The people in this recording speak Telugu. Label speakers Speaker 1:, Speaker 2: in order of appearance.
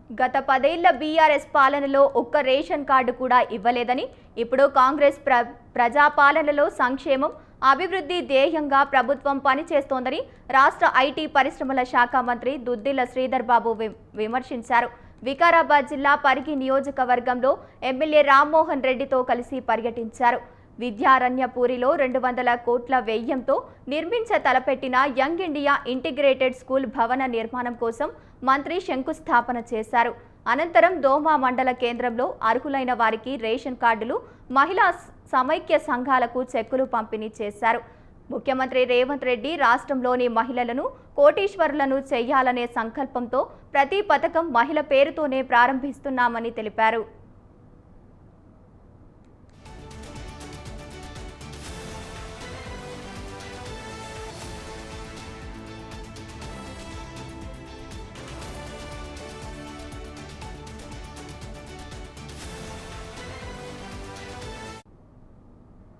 Speaker 1: గత 10 ఏళ్ల బీఆర్ఎస్ పాలనలో ఒక్క రేషన్ కార్డు కూడా ఇవ్వలేదని, ఇప్పుడు కాంగ్రెస్ ప్రజాపాలనలో సంక్షేమం, అభివృద్ధి ధ్యేయంగా ప్రభుత్వం పనిచేస్తోందని రాష్ట్ర ఐటీ పరిశ్రమల శాఖ మంత్రి దుద్దిల్ల శ్రీధర్ బాబు విమర్శించారు. వికారాబాద్ జిల్లా పరిగి నియోజకవర్గంలో ఎమ్మెల్యే రామ్మోహన్ రెడ్డితో కలిసి పర్యటించారు. విద్యారణ్యపూరిలో 200 కోట్ల వ్యయంతో నిర్మించ తలపెట్టిన యంగ్ ఇండియా ఇంటిగ్రేటెడ్ స్కూల్ భవన నిర్మాణం కోసం మంత్రి శంకుస్థాపన చేశారు. అనంతరం దోమా మండల కేంద్రంలో అర్హులైన వారికి రేషన్ కార్డులు, మహిళా సమైక్య సంఘాలకు చెక్కులు పంపిణీ చేశారు. ముఖ్యమంత్రి రేవంత్ రెడ్డి రాష్ట్రంలోని మహిళలను కోటీశ్వరులను చేయాలనే సంకల్పంతో ప్రతి పథకం మహిళ పేరుతోనే ప్రారంభిస్తున్నామని తెలిపారు.